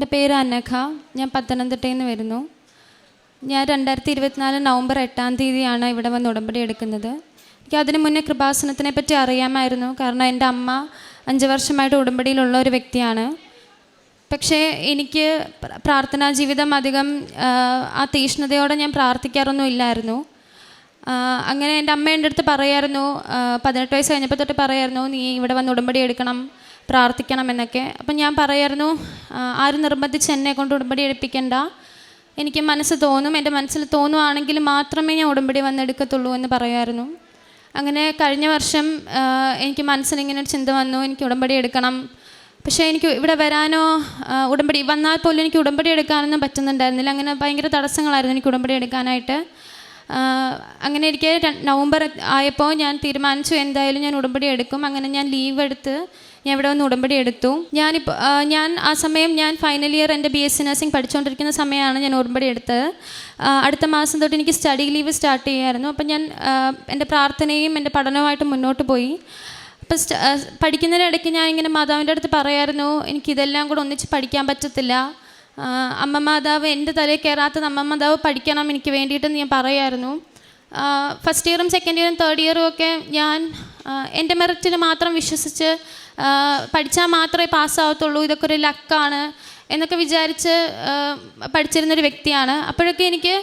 എൻ്റെ പേര് അനഘ. ഞാൻ പത്തനംതിട്ടയിൽ നിന്ന് വരുന്നു. ഞാൻ 2024 നവംബർ 8-ാം തീയതിയാണ് ഇവിടെ വന്ന് ഉടമ്പടി എടുക്കുന്നത്. എനിക്ക് അതിനു മുന്നേ കൃപാസനത്തിനെ പറ്റി അറിയാമായിരുന്നു. കാരണം എൻ്റെ അമ്മ 5 വർഷമായിട്ട് ഉടമ്പടിയിലുള്ള ഒരു വ്യക്തിയാണ്. പക്ഷേ എനിക്ക് പ്രാർത്ഥനാ ജീവിതം അധികം ആ തീഷ്ണതയോടെ ഞാൻ പ്രാർത്ഥിക്കാറൊന്നും ഇല്ലായിരുന്നു. അങ്ങനെ എൻ്റെ അമ്മ എൻ്റെ അടുത്ത് പറയായിരുന്നു, 18 വയസ്സ് കഴിഞ്ഞപ്പോൾ തൊട്ട് പറയായിരുന്നു, നീ ഇവിടെ വന്ന് ഉടമ്പടി എടുക്കണം, പ്രാർത്ഥിക്കണം എന്നൊക്കെ. അപ്പം ഞാൻ പറയായിരുന്നു, ആരും നിർബന്ധിച്ച് എന്നെ കൊണ്ട് ഉടമ്പടി എടുപ്പിക്കണ്ട, എനിക്ക് മനസ്സ് തോന്നും, എൻ്റെ മനസ്സിൽ തോന്നുവാണെങ്കിൽ മാത്രമേ ഞാൻ ഉടമ്പടി വന്നെടുക്കത്തുള്ളൂ എന്ന് പറയുമായിരുന്നു. അങ്ങനെ കഴിഞ്ഞ വർഷം എനിക്ക് മനസ്സിലിങ്ങനെ ഒരു ചിന്ത വന്നു, എനിക്ക് ഉടമ്പടി എടുക്കണം. പക്ഷേ എനിക്ക് ഇവിടെ വരാനോ ഉടമ്പടി വന്നാൽ പോലും എനിക്ക് ഉടമ്പടി എടുക്കാനൊന്നും പറ്റുന്നുണ്ടായിരുന്നില്ല. അങ്ങനെ ഭയങ്കര തടസ്സങ്ങളായിരുന്നു എനിക്ക് ഉടമ്പടി എടുക്കാനായിട്ട്. അങ്ങനെ എനിക്ക് നവംബർ ആയപ്പോൾ ഞാൻ തീരുമാനിച്ചു, എന്തായാലും ഞാൻ ഉടമ്പടി എടുക്കും. അങ്ങനെ ഞാൻ ലീവ് എടുത്ത് ഞാൻ ഇവിടെ വന്ന് ഉടമ്പടി എടുത്തു. ഞാൻ ആ സമയം ഞാൻ ഫൈനൽ ഇയർ എൻ്റെ BSc നഴ്സിംഗ് പഠിച്ചുകൊണ്ടിരിക്കുന്ന സമയമാണ് ഞാൻ ഉടമ്പടി എടുത്തത്. അടുത്ത മാസം തൊട്ട് എനിക്ക് സ്റ്റഡി ലീവ് സ്റ്റാർട്ട് ചെയ്യായിരുന്നു. അപ്പം ഞാൻ എൻ്റെ പ്രാർത്ഥനയും എൻ്റെ പഠനവുമായിട്ട് മുന്നോട്ട് പോയി. അപ്പം പഠിക്കുന്നതിനിടയ്ക്ക് ഞാൻ ഇങ്ങനെ മാതാവിൻ്റെ അടുത്ത് പറയായിരുന്നു, എനിക്കിതെല്ലാം കൂടെ ഒന്നിച്ച് പഠിക്കാൻ പറ്റത്തില്ല, അമ്മ മാതാവ് എൻ്റെ തലയിൽ കയറാത്തത് അമ്മ മാതാവ് പഠിക്കണം എനിക്ക് വേണ്ടിയിട്ടെന്ന് ഞാൻ പറയായിരുന്നു. ഫസ്റ്റ് ഇയറും സെക്കൻഡ് ഇയറും തേർഡ് ഇയറും ഒക്കെ ഞാൻ എൻ്റെ മെറിറ്റിൽ മാത്രം വിശ്വസിച്ച് പഠിച്ചാൽ മാത്രമേ പാസ്സാവത്തുള്ളൂ, ഇതൊക്കെ ഒരു ലക്കാണ് എന്നൊക്കെ വിചാരിച്ച് പഠിച്ചിരുന്നൊരു വ്യക്തിയാണ്. അപ്പോഴൊക്കെ എനിക്ക്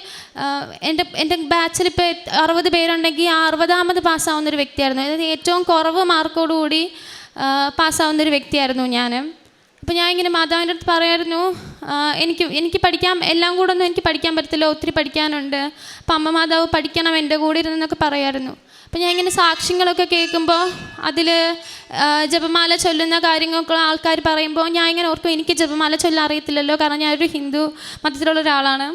എൻ്റെ ബാച്ചിൽ ഇപ്പോൾ 60 പേരുണ്ടെങ്കിൽ 60ാമത് പാസ്സാവുന്നൊരു വ്യക്തിയായിരുന്നു. അതായത് ഏറ്റവും കുറവ് മാർക്കോടുകൂടി പാസ്സാവുന്നൊരു വ്യക്തിയായിരുന്നു ഞാൻ. അപ്പോൾ ഞാൻ ഇങ്ങനെ മാതാവിൻ്റെ അടുത്ത് പറയായിരുന്നു, എനിക്ക് പഠിക്കാൻ എല്ലാം കൂടെ ഒന്നും എനിക്ക് പഠിക്കാൻ പറ്റത്തില്ല, ഒത്തിരി പഠിക്കാനുണ്ട്, അപ്പം അമ്മ മാതാവ് പഠിക്കണം എൻ്റെ കൂടെ ഇരുന്നൊക്കെ പറയായിരുന്നു. അപ്പം ഞാൻ ഇങ്ങനെ സാക്ഷ്യങ്ങളൊക്കെ കേൾക്കുമ്പോൾ അതിൽ ജപമാല ചൊല്ലുന്ന കാര്യങ്ങളൊക്കെ ആൾക്കാർ പറയുമ്പോൾ ഞാൻ ഇങ്ങനെ ഓർക്കും, എനിക്ക് ജപമാല ചൊല്ലാൻ അറിയത്തില്ലല്ലോ, കാരണം ഞാനൊരു ഹിന്ദു മതത്തിലുള്ള ഒരാളാണ്.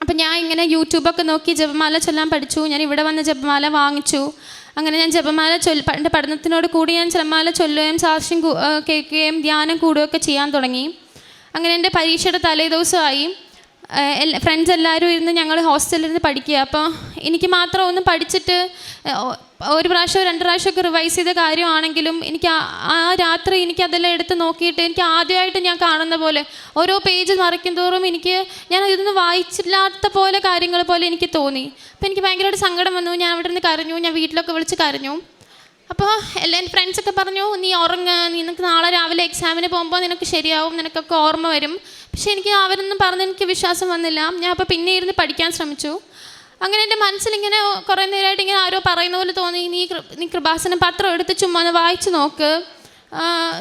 അപ്പം ഞാൻ ഇങ്ങനെ യൂട്യൂബൊക്കെ നോക്കി ജപമാല ചൊല്ലാൻ പഠിച്ചു. ഞാൻ ഇവിടെ വന്ന് ജപമാല വാങ്ങിച്ചു. അങ്ങനെ ഞാൻ ജപമാല എൻ്റെ പഠനത്തിനോട് കൂടി ഞാൻ ജപമാല ചൊല്ലുകയും സാക്ഷ്യം കേൾക്കുകയും ധ്യാനം കൂടുകയൊക്കെ ചെയ്യാൻ തുടങ്ങി. അങ്ങനെ എൻ്റെ പരീക്ഷയുടെ തലേദിവസമായി. ഫ്രണ്ട്സ് എല്ലാവരും ഇരുന്ന് ഞങ്ങൾ ഹോസ്റ്റലിൽ ഇരുന്ന് പഠിക്കുക. അപ്പോൾ എനിക്ക് മാത്രം ഒന്നും പഠിച്ചിട്ട് ഒരു പ്രാവശ്യം 2 പ്രാവശ്യമൊക്കെ റിവൈസ് ചെയ്ത കാര്യമാണെങ്കിലും എനിക്ക് ആ രാത്രി എനിക്കതെല്ലാം എടുത്ത് നോക്കിയിട്ട് എനിക്ക് ആദ്യമായിട്ട് ഞാൻ കാണുന്ന പോലെ ഓരോ പേജ് മറിക്കും തോറും ഞാൻ ഇതൊന്നും വായിച്ചില്ലാത്ത പോലെ കാര്യങ്ങൾ പോലെ എനിക്ക് തോന്നി. അപ്പോൾ എനിക്ക് ഭയങ്കരമായിട്ട് സങ്കടം വന്നു. ഞാൻ അവിടെ നിന്ന് കരഞ്ഞു, ഞാൻ വീട്ടിലൊക്കെ വിളിച്ച് കരഞ്ഞു. അപ്പോൾ എൻ്റെ ഫ്രണ്ട്സൊക്കെ പറഞ്ഞു, നീ ഉറങ്ങ്, നിനക്ക് നാളെ രാവിലെ എക്സാമിന് പോകുമ്പോൾ നിനക്ക് ശരിയാവും, നിനക്കൊക്കെ ഓർമ്മ വരും. പക്ഷേ എനിക്ക് അവരൊന്നും പറഞ്ഞ് എനിക്ക് വിശ്വാസം വന്നില്ല. ഞാൻ അപ്പോൾ പിന്നെ ഇരുന്ന് പഠിക്കാൻ ശ്രമിച്ചു. അങ്ങനെ എൻ്റെ മനസ്സിലിങ്ങനെ കുറേ നേരമായിട്ട് ഇങ്ങനെ ആരോ പറയുന്ന പോലെ തോന്നി, നീ കൃപാസനം പത്രം എടുത്ത് ചുമ്മാ ഒന്ന് വായിച്ച് നോക്ക്,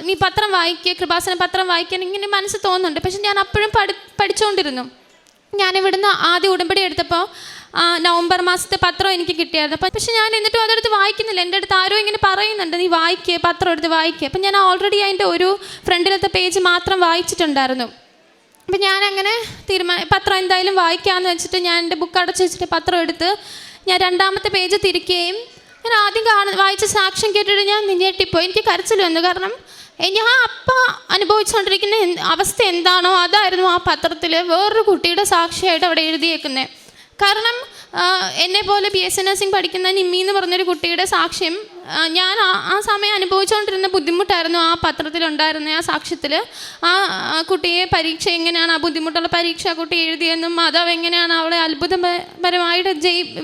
നീ പത്രം വായിക്കുക, കൃപാസനം പത്രം വായിക്കാൻ ഇങ്ങനെ മനസ്സ് തോന്നുന്നുണ്ട്. പക്ഷെ ഞാൻ അപ്പോഴും പഠിച്ചുകൊണ്ടിരുന്നു. ഞാനിവിടുന്ന് ആദ്യം ഉടമ്പടി എടുത്തപ്പോൾ നവംബർ മാസത്തെ പത്രം എനിക്ക് കിട്ടിയായിരുന്നു. പക്ഷെ ഞാൻ എന്നിട്ടും അതെടുത്ത് വായിക്കുന്നില്ല. എൻ്റെ അടുത്ത് ആരോ ഇങ്ങനെ പറയുന്നുണ്ട്, നീ വായിക്കുക, പത്രം എടുത്ത് വായിക്കുക. അപ്പം ഞാൻ ഓൾറെഡി അതിൻ്റെ ഒരു ഫ്രണ്ടിലത്തെ പേജ് മാത്രം വായിച്ചിട്ടുണ്ടായിരുന്നു. അപ്പം ഞാനങ്ങനെ പത്രം എന്തായാലും വായിക്കാമെന്ന് വെച്ചിട്ട് ഞാൻ എൻ്റെ ബുക്ക് അടച്ച് വെച്ചിട്ട് പത്രം എടുത്ത് ഞാൻ 2ാമത്തെ പേജ് തിരിക്കുകയും ഞാൻ ആദ്യം വായിച്ച സാക്ഷ്യം കേട്ടിട്ട് ഞാൻ ഞെട്ടിപ്പോയി. എനിക്ക് കരച്ചിൽ വന്നു. കാരണം ഞാൻ അപ്പം അനുഭവിച്ചുകൊണ്ടിരിക്കുന്ന അവസ്ഥ എന്താണോ അതായിരുന്നു ആ പത്രത്തിൽ വേറൊരു കുട്ടിയുടെ സാക്ഷിയായിട്ട് അവിടെ എഴുതിയേക്കുന്നത്. കാരണം എന്നെ പോലെ BSc നഴ്സിംഗ് പഠിക്കുന്ന നിമ്മി എന്ന് പറഞ്ഞൊരു കുട്ടിയുടെ സാക്ഷ്യം ഞാൻ ആ സമയം അനുഭവിച്ചുകൊണ്ടിരുന്ന ബുദ്ധിമുട്ടായിരുന്നു ആ പത്രത്തിലുണ്ടായിരുന്ന ആ സാക്ഷ്യത്തിൽ. ആ കുട്ടിയെ പരീക്ഷ എങ്ങനെയാണ്, ആ ബുദ്ധിമുട്ടുള്ള പരീക്ഷ ആ കുട്ടി എഴുതിയെന്നും മാതാവ് എങ്ങനെയാണ് അവളെ അത്ഭുതപരമായിട്ട്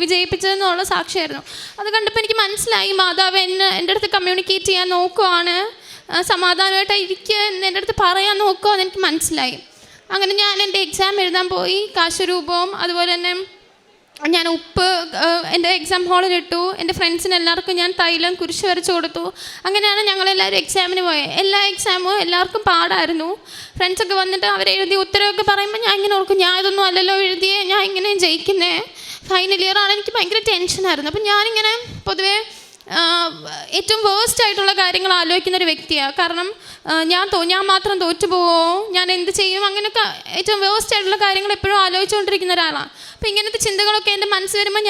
വിജയിപ്പിച്ചതെന്നുള്ള സാക്ഷ്യമായിരുന്നു. അത് കണ്ടപ്പോൾ എനിക്ക് മനസ്സിലായി, മാതാവ് എൻ്റെ അടുത്ത് കമ്മ്യൂണിക്കേറ്റ് ചെയ്യാൻ നോക്കുവാണ്, സമാധാനമായിട്ട് ഇരിക്കുക എന്ന് എൻ്റെ അടുത്ത് പറയാൻ നോക്കുക എന്ന് എനിക്ക് മനസ്സിലായി. അങ്ങനെ ഞാൻ എൻ്റെ എക്സാം എഴുതാൻ പോയി. കാശരൂപവും അതുപോലെ തന്നെ ഞാൻ ഉപ്പ് എൻ്റെ എക്സാം ഹാളിലിട്ടു. എൻ്റെ ഫ്രണ്ട്സിന് എല്ലാവർക്കും ഞാൻ തൈലം കുരിശ് വരച്ച് കൊടുത്തു. അങ്ങനെയാണ് ഞങ്ങളെല്ലാവരും എക്സാമിന് പോയത്. എല്ലാ എക്സാമും എല്ലാവർക്കും പാടായിരുന്നു. ഫ്രണ്ട്സൊക്കെ വന്നിട്ട് അവരെഴുതി ഉത്തരവൊക്കെ പറയുമ്പോൾ ഞാൻ ഇങ്ങനെ ഓർക്കും, ഞാൻ ഇതൊന്നും അല്ലല്ലോ എഴുതിയേ, ഞാൻ ഇങ്ങനെ ജയിക്കുന്നേ. ഫൈനൽ ഇയറാണ്, എനിക്ക് ഭയങ്കര ടെൻഷനായിരുന്നു. അപ്പം ഞാനിങ്ങനെ പൊതുവേ ഏറ്റവും വേസ്റ്റ് ആയിട്ടുള്ള കാര്യങ്ങൾ ആലോചിക്കുന്നൊരു വ്യക്തിയാണ്. കാരണം ഞാൻ മാത്രം തോറ്റുപോകുമോ, ഞാൻ എന്ത് ചെയ്യും, അങ്ങനെയൊക്കെ ഏറ്റവും വേസ്റ്റ് ആയിട്ടുള്ള കാര്യങ്ങൾ എപ്പോഴും ആലോചിച്ചുകൊണ്ടിരിക്കുന്ന ഒരാളാണ്. അപ്പം ഇങ്ങനത്തെ ചിന്തകളൊക്കെ എൻ്റെ മനസ്സ് വരുമ്പോൾ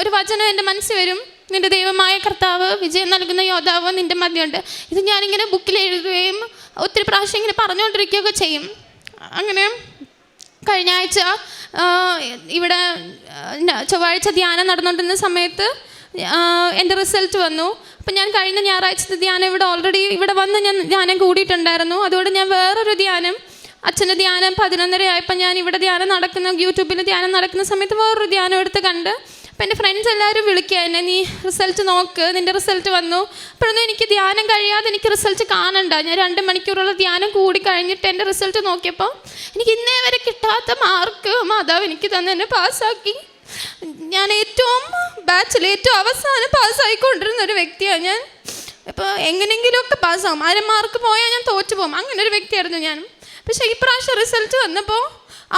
ഒരു വചനം എൻ്റെ മനസ്സ് വരും, നിൻ്റെ ദൈവമായ കർത്താവ് വിജയം നൽകുന്ന യോദ്ധാവ് നിൻ്റെ മധ്യമുണ്ട്. ഇത് ഞാനിങ്ങനെ ബുക്കിൽ എഴുതുകയും ഒത്തിരി പ്രാവശ്യം ഇങ്ങനെ പറഞ്ഞുകൊണ്ടിരിക്കുകയൊക്കെ ചെയ്യും. അങ്ങനെ കഴിഞ്ഞ ആഴ്ച ഇവിടെ ചൊവ്വാഴ്ച ധ്യാനം നടന്നുകൊണ്ടിരുന്ന സമയത്ത് എൻ്റെ റിസൾട്ട് വന്നു. അപ്പം ഞാൻ കഴിഞ്ഞ ഞായറാഴ്ചത്തെ ധ്യാനം ഇവിടെ ഓൾറെഡി ഇവിടെ വന്ന് ഞാൻ ധ്യാനം കൂടിയിട്ടുണ്ടായിരുന്നു. അതുകൊണ്ട് ഞാൻ വേറൊരു ധ്യാനം അച്ഛൻ്റെ ധ്യാനം 11:30 ആയപ്പോൾ ഞാൻ ഇവിടെ ധ്യാനം നടക്കുന്ന യൂട്യൂബിൽ ധ്യാനം നടക്കുന്ന സമയത്ത് വേറൊരു ധ്യാനം എടുത്ത് കണ്ട്. അപ്പം എൻ്റെ ഫ്രണ്ട്സ് എല്ലാവരും വിളിക്കുക എന്നെ, നീ റിസൾട്ട് നോക്ക്, നിൻ്റെ റിസൾട്ട് വന്നു. അപ്പോഴൊന്നും എനിക്ക് ധ്യാനം കഴിയാതെ എനിക്ക് റിസൾട്ട് കാണണ്ട. ഞാൻ 2 മണിക്കൂറുള്ള ധ്യാനം കൂടി കഴിഞ്ഞിട്ട് എൻ്റെ റിസൾട്ട് നോക്കിയപ്പോൾ എനിക്ക് ഇന്നേ വരെ കിട്ടാത്ത മാർക്ക് മാതാവ് എനിക്ക് തന്നെ എന്നെ പാസ്സാക്കി. ഞാൻ ബാച്ചിൽ ഏറ്റവും അവസാനം പാസ്സായിക്കൊണ്ടിരുന്ന ഒരു വ്യക്തിയാണ് ഞാൻ. ഇപ്പോൾ എങ്ങനെയെങ്കിലുമൊക്കെ പാസ്സാകും, 1/2 മാർക്ക് പോയാൽ ഞാൻ തോറ്റു പോകും, അങ്ങനെ ഒരു വ്യക്തിയായിരുന്നു ഞാൻ. പക്ഷേ ഈ പ്രാവശ്യം റിസൾട്ട് വന്നപ്പോൾ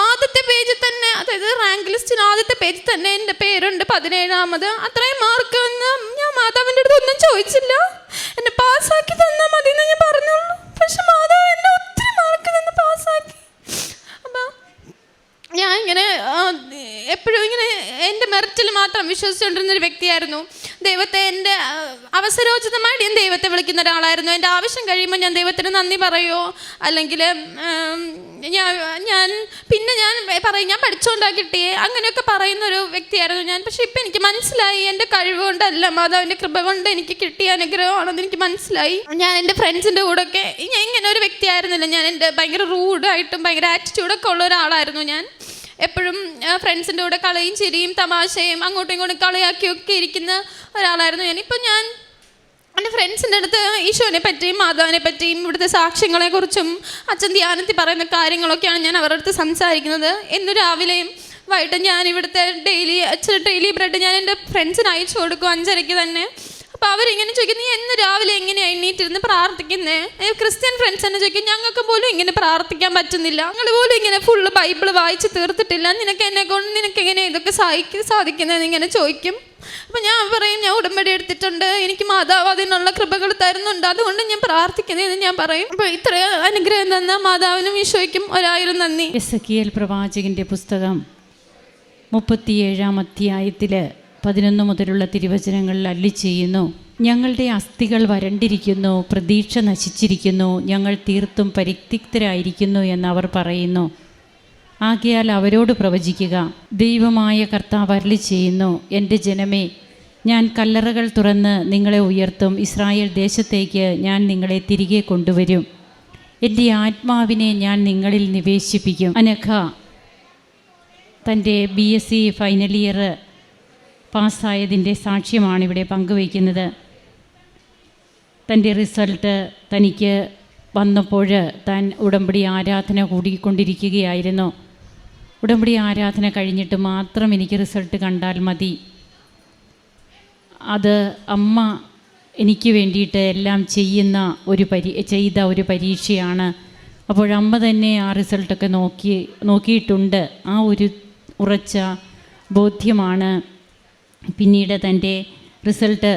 ആദ്യത്തെ പേജിൽ തന്നെ, അതായത് റാങ്ക് ലിസ്റ്റിന് ആദ്യത്തെ പേജിൽ തന്നെ എൻ്റെ പേരുണ്ട് 17ാമത്. അത്രയും മാർക്ക് വന്ന് ഞാൻ മാതാവിൻ്റെ അടുത്ത് ഒന്നും ചോദിച്ചില്ല, എന്നെ പാസ്സാക്കി തന്നാൽ മതി എന്ന് ഞാൻ പറഞ്ഞുള്ളൂ. പക്ഷെ മാതാവ് എന്നെ ഒത്തിരി മാർക്ക് തന്ന് പാസ്സാക്കി. അപ്പോൾ ഞാൻ ഇങ്ങനെ എപ്പോഴും ഇങ്ങനെ എൻ്റെ മെറിറ്റിൽ മാത്രം വിശ്വസിച്ചുകൊണ്ടിരുന്നൊരു വ്യക്തിയായിരുന്നു. ദൈവത്തെ എൻ്റെ അവസരോചിതമായിട്ട് ഞാൻ ദൈവത്തെ വിളിക്കുന്ന ഒരാളായിരുന്നു. എൻ്റെ ആവശ്യം കഴിയുമ്പോൾ ഞാൻ ദൈവത്തിന് നന്ദി പറയുമോ, അല്ലെങ്കിൽ ഞാൻ പറയും ഞാൻ പഠിച്ചുകൊണ്ടാണ് കിട്ടിയേ, അങ്ങനെയൊക്കെ പറയുന്നൊരു വ്യക്തിയായിരുന്നു ഞാൻ. പക്ഷെ ഇപ്പം എനിക്ക് മനസ്സിലായി, എൻ്റെ കഴിവ് കൊണ്ടല്ല, മാതാവിൻ്റെ കൃപ കൊണ്ട് എനിക്ക് കിട്ടിയ അനുഗ്രഹമാണെന്ന് എനിക്ക് മനസ്സിലായി. ഞാൻ എൻ്റെ ഫ്രണ്ട്സിൻ്റെ കൂടെയൊക്കെ ഞാൻ ഇങ്ങനെ ഒരു വ്യക്തിയായിരുന്നില്ല. ഞാൻ എൻ്റെ ഭയങ്കര റൂഡായിട്ടും ഭയങ്കര ആറ്റിറ്റ്യൂഡൊക്കെ ഉള്ള ഒരാളായിരുന്നു ഞാൻ. എപ്പോഴും ഫ്രണ്ട്സിൻ്റെ കൂടെ കളിയും ചിരിയും തമാശയും അങ്ങോട്ടും ഇങ്ങോട്ടും കളിയാക്കിയൊക്കെ ഇരിക്കുന്ന ഒരാളായിരുന്നു ഞാൻ. ഇപ്പം ഞാൻ എൻ്റെ ഫ്രണ്ട്സിൻ്റെ അടുത്ത് ഈശോനെ പറ്റിയും മാതാവിനെ പറ്റിയും ഇവിടുത്തെ സാക്ഷ്യങ്ങളെക്കുറിച്ചും അച്ഛൻ ധ്യാനത്തിൽ പറയുന്ന കാര്യങ്ങളൊക്കെയാണ് ഞാൻ അവരുടെ അടുത്ത് സംസാരിക്കുന്നത്. ഇന്ന് രാവിലെയും വൈകിട്ട് ഞാൻ ഇവിടുത്തെ ഡെയിലി ബ്രെഡ് ഞാൻ എൻ്റെ ഫ്രണ്ട്സിന് അയച്ചു കൊടുക്കും 5:30 തന്നെ. അപ്പോൾ അവരിങ്ങനെ ചോദിക്കും, നീ എന്ന് രാവിലെ എങ്ങനെയാണ് എണ്ണീറ്റിരുന്ന് പ്രാർത്ഥിക്കുന്നേ? ക്രിസ്ത്യൻ ഫ്രണ്ട്സ് തന്നെ ചോദിക്കും, ഞങ്ങൾക്ക് പോലും ഇങ്ങനെ പ്രാർത്ഥിക്കാൻ പറ്റുന്നില്ല, ഞങ്ങൾ പോലും ഇങ്ങനെ ഫുള്ള് ബൈബിൾ വായിച്ച് തീർത്തിട്ടില്ല, നിനക്ക് എങ്ങനെ ഇതൊക്കെ സാധിക്കുന്നതെന്ന് ഇങ്ങനെ ചോദിക്കും. അപ്പം ഞാൻ പറയും, ഞാൻ ഉടമ്പടി എടുത്തിട്ടുണ്ട്, എനിക്ക് മാതാവ് അതിനുള്ള കൃപകൾ തരുന്നുണ്ട്, അതുകൊണ്ട് ഞാൻ പ്രാർത്ഥിക്കുന്നതെന്ന് ഞാൻ പറയും. അപ്പോൾ ഇത്ര അനുഗ്രഹം തന്ന മാതാവിനും ഈശോയ്ക്കും 1000 നന്ദി. എസെക്കിയേൽ പ്രവാചകൻ്റെ പുസ്തകം 37-ാം അധ്യായത്തിൽ 11 മുതലുള്ള തിരുവചനങ്ങളിൽ അരുളിച്ചെയ്യുന്നു, ഞങ്ങളുടെ അസ്ഥികൾ വരണ്ടിരിക്കുന്നു, പ്രതീക്ഷ നശിച്ചിരിക്കുന്നു, ഞങ്ങൾ തീർത്തും പരിത്യക്തരായിരിക്കുന്നു എന്നവർ പറയുന്നു. ആകയാൽ അവരോട് പ്രവചിക്കുക, ദൈവമായ കർത്താവ് അരുളിച്ചെയ്യുന്നു, എൻ്റെ ജനമേ, ഞാൻ കല്ലറകൾ തുറന്ന് നിങ്ങളെ ഉയർത്തും, ഇസ്രായേൽ ദേശത്തേക്ക് ഞാൻ നിങ്ങളെ തിരികെ കൊണ്ടുവരും, എൻ്റെ ആത്മാവിനെ ഞാൻ നിങ്ങളിൽ നിവേശിപ്പിക്കും. അനഘ തൻ്റെ BSc ഫൈനൽ ഇയർ പാസ്സായതിൻ്റെ സാക്ഷ്യമാണ് ഇവിടെ പങ്കുവയ്ക്കുന്നത്. തൻ്റെ റിസൾട്ട് തനിക്ക് വന്നപ്പോൾ താൻ ഉടമ്പടി ആരാധന കൂടിക്കൊണ്ടിരിക്കുകയായിരുന്നു. ഉടമ്പടി ആരാധന കഴിഞ്ഞിട്ട് മാത്രം എനിക്ക് റിസൾട്ട് കണ്ടാൽ മതി, അത് അമ്മ എനിക്ക് വേണ്ടിയിട്ട് എല്ലാം ചെയ്ത ഒരു പരീക്ഷയാണ്. അപ്പോഴമ്മ തന്നെ ആ റിസൾട്ടൊക്കെ നോക്കിയിട്ടുണ്ട്. ആ ഒരു ഉറച്ച ബോധ്യമാണ് പിന്നീട് തൻ്റെ റിസൾട്ട്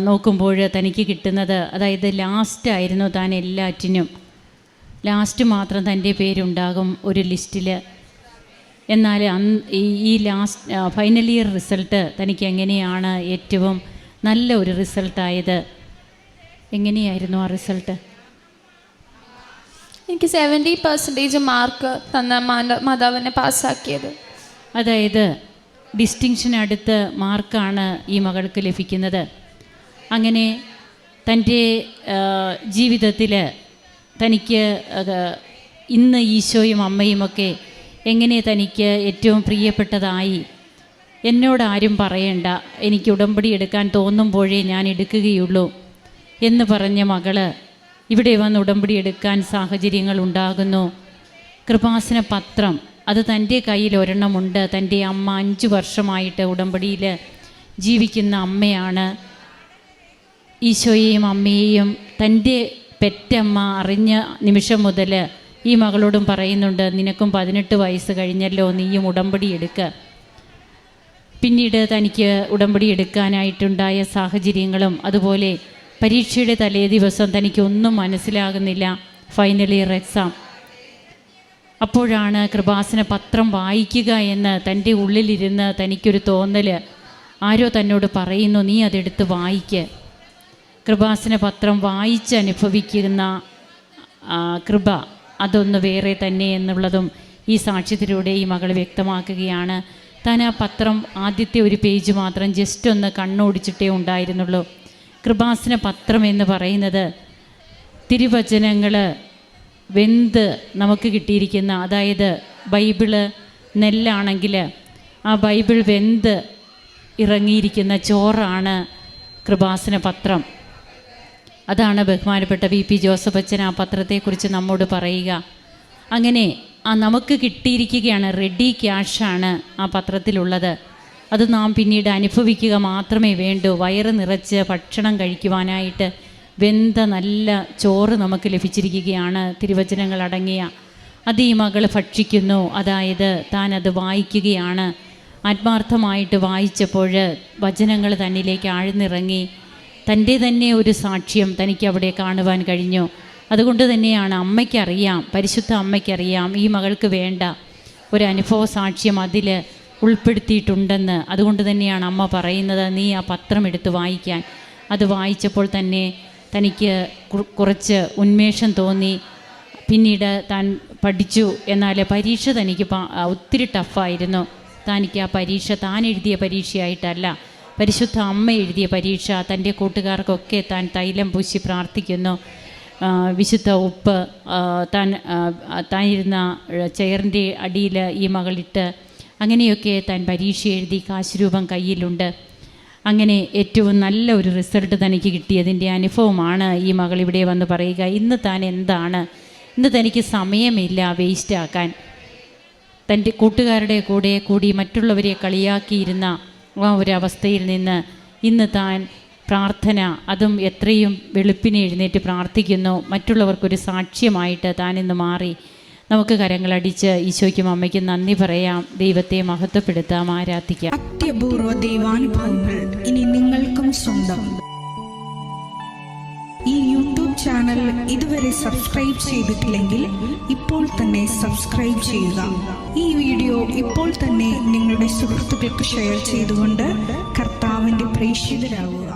നോക്കുമ്പോൾ തനിക്ക് കിട്ടുന്നത്. അതായത് ലാസ്റ്റായിരുന്നു താൻ എല്ലാറ്റിനും, ലാസ്റ്റ് മാത്രം തൻ്റെ പേരുണ്ടാകും ഒരു ലിസ്റ്റിൽ. എന്നാൽ ഈ ഫൈനൽ ഇയർ റിസൾട്ട് തനിക്ക് എങ്ങനെയാണ് ഏറ്റവും നല്ല ഒരു റിസൾട്ടായത്? എങ്ങനെയായിരുന്നു ആ റിസൾട്ട്? എനിക്ക് 70% മാർക്ക് തന്ന മാതാവിനെ പാസ്സാക്കിയത്. അതായത് ഡിസ്റ്റിങ്ഷൻ അടുത്ത് മാർക്കാണ് ഈ മകൾക്ക് ലഭിക്കുന്നത്. അങ്ങനെ തൻ്റെ ജീവിതത്തിൽ തനിക്ക് ഇന്ന് ഈശോയും അമ്മയുമൊക്കെ എങ്ങനെ തനിക്ക് ഏറ്റവും പ്രിയപ്പെട്ടതായി, എന്നോടാരും പറയണ്ട, എനിക്ക് ഉടമ്പടി എടുക്കാൻ തോന്നുമ്പോഴേ ഞാൻ എടുക്കുകയുള്ളൂ എന്ന് പറഞ്ഞ മകള് ഇവിടെ വന്ന് ഉടമ്പടി എടുക്കാൻ സാഹചര്യങ്ങൾ ഉണ്ടാകുന്നു. കൃപാസന പത്രം അത് തൻ്റെ കയ്യിൽ ഒരെണ്ണമുണ്ട്. തൻ്റെ അമ്മ 5 വർഷമായിട്ട് ഉടമ്പടിയിൽ ജീവിക്കുന്ന അമ്മയാണ്. ഈശോയെയും അമ്മയെയും തൻ്റെ പെറ്റമ്മ അറിഞ്ഞ നിമിഷം മുതൽ ഈ മകളോടും പറയുന്നുണ്ട്, നിനക്കും 18 വയസ്സ് കഴിഞ്ഞല്ലോ, നീയും ഉടമ്പടി എടുക്കുക. പിന്നീട് തനിക്ക് ഉടമ്പടി എടുക്കാനായിട്ടുണ്ടായ സാഹചര്യങ്ങളും അതുപോലെ പരീക്ഷയുടെ തലേ ദിവസം തനിക്കൊന്നും മനസ്സിലാകുന്നില്ല, ഫൈനൽ ഇയർ എക്സാം. അപ്പോഴാണ് കൃപാസന പത്രം വായിക്കുക എന്ന് തൻ്റെ ഉള്ളിലിരുന്ന് തനിക്കൊരു തോന്നൽ, ആരോ തന്നോട് പറയുന്നു, നീ അതെടുത്ത് വായിക്ക്. കൃപാസന പത്രം വായിച്ചനുഭവിക്കുന്ന കൃപ അതൊന്ന് വേറെ തന്നെ എന്നുള്ളതും ഈ സാക്ഷ്യത്തിലൂടെ ഈ മകൾ വ്യക്തമാക്കുകയാണ്. താൻ ആ പത്രം ആദ്യത്തെ ഒരു പേജ് മാത്രം ജസ്റ്റ് ഒന്ന് കണ്ണോടിച്ചിട്ടേ ഉണ്ടായിരുന്നുള്ളൂ. കൃപാസന പത്രം എന്ന് പറയുന്നത് തിരുവചനങ്ങൾ വെന്ത് നമുക്ക് കിട്ടിയിരിക്കുന്ന, അതായത് ബൈബിള് നെല്ലാണെങ്കിൽ ആ ബൈബിൾ വെന്ത് ഇറങ്ങിയിരിക്കുന്ന ചോറാണ് കൃപാസന പത്രം. അതാണ് ബഹുമാനപ്പെട്ട VP ജോസഫ് അച്ഛൻ ആ പത്രത്തെക്കുറിച്ച് നമ്മോട് പറയുക. അങ്ങനെ നമുക്ക് കിട്ടിയിരിക്കുകയാണ്, റെഡി ക്യാഷാണ് ആ പത്രത്തിലുള്ളത്. അത് നാം പിന്നീട് അനുഭവിക്കുക മാത്രമേ വേണ്ടൂ. വയറ് നിറച്ച് ഭക്ഷണം കഴിക്കുവാനായിട്ട് വെന്ത നല്ല ചോറ് നമുക്ക് ലഭിച്ചിരിക്കുകയാണ്. തിരുവചനങ്ങൾ അടങ്ങിയ അത് ഈ മകൾ ഭക്ഷിക്കുന്നു. അതായത് താൻ അത് വായിക്കുകയാണ്. ആത്മാർത്ഥമായിട്ട് വായിച്ചപ്പോൾ വചനങ്ങൾ തന്നിലേക്ക് ആഴ്ന്നിറങ്ങി. തൻ്റെ തന്നെ ഒരു സാക്ഷ്യം തനിക്ക് അവിടെ കാണുവാൻ കഴിഞ്ഞു. അതുകൊണ്ട് തന്നെയാണ് അമ്മയ്ക്കറിയാം, പരിശുദ്ധ അമ്മയ്ക്കറിയാം ഈ മകൾക്ക് വേണ്ട ഒരു അനുഭവ സാക്ഷ്യം അതിൽ ഉൾപ്പെടുത്തിയിട്ടുണ്ടെന്ന്. അതുകൊണ്ട് തന്നെയാണ് അമ്മ പറയുന്നത്, നീ ആ പത്രം എടുത്ത് വായിക്കാൻ. അത് വായിച്ചപ്പോൾ തന്നെ തനിക്ക് കുറച്ച് ഉന്മേഷം തോന്നി. പിന്നീട് താൻ പഠിച്ചു. എന്നാൽ പരീക്ഷ തനിക്ക് ഒത്തിരി ടഫായിരുന്നു. തനിക്ക് ആ പരീക്ഷ താൻ എഴുതിയ പരീക്ഷയായിട്ടല്ല, പരിശുദ്ധ അമ്മ എഴുതിയ പരീക്ഷ. തൻ്റെ കൂട്ടുകാർക്കൊക്കെ താൻ തൈലം പൂശി പ്രാർത്ഥിക്കുന്നു. വിശുദ്ധ ഉപ്പ് താനിരുന്ന ചെയറിൻ്റെ അടിയിൽ ഈ മകളിട്ട് അങ്ങനെയൊക്കെ താൻ പരീക്ഷ എഴുതി. കാശുരൂപം കയ്യിലുണ്ട്. അങ്ങനെ ഏറ്റവും നല്ല ഒരു റിസൾട്ട് തനിക്ക് കിട്ടിയതിൻ്റെ അനുഭവമാണ് ഈ മകൾ ഇവിടെ വന്ന് പറയുക. ഇന്ന് താൻ എന്താണ്, ഇന്ന് തനിക്ക് സമയമില്ല വേസ്റ്റാക്കാൻ. തൻ്റെ കൂട്ടുകാരുടെ കൂടെ കൂടി മറ്റുള്ളവരെ കളിയാക്കിയിരുന്ന ആ ഒരവസ്ഥയിൽ നിന്ന് ഇന്ന് താൻ പ്രാർത്ഥന, അതും എത്രയും വെളുപ്പിനെ എഴുന്നേറ്റ് പ്രാർത്ഥിക്കുന്നു. മറ്റുള്ളവർക്കൊരു സാക്ഷ്യമായിട്ട് താൻ ഇന്ന് മാറി. നമുക്ക് കരങ്ങളടിച്ച് ഈശോയ്ക്കും അമ്മയ്ക്കും നന്ദി പറയാം, ദൈവത്തെ മഹത്വപ്പെടുത്താം, ആരാധിക്കാം. അത്യപൂർവ ദൈവാനുഭവങ്ങൾ ഇനി നിങ്ങൾക്കും സ്വന്തം. ഈ യൂട്യൂബ് ചാനൽ ഇതുവരെ സബ്സ്ക്രൈബ് ചെയ്തിട്ടില്ലെങ്കിൽ ഇപ്പോൾ തന്നെ സബ്സ്ക്രൈബ് ചെയ്യുക. ഈ വീഡിയോ ഇപ്പോൾ തന്നെ നിങ്ങളുടെ സുഹൃത്തുക്കൾക്ക് ഷെയർ ചെയ്തുകൊണ്ട് കർത്താവിൻ്റെ പ്രേക്ഷിതരാകുക.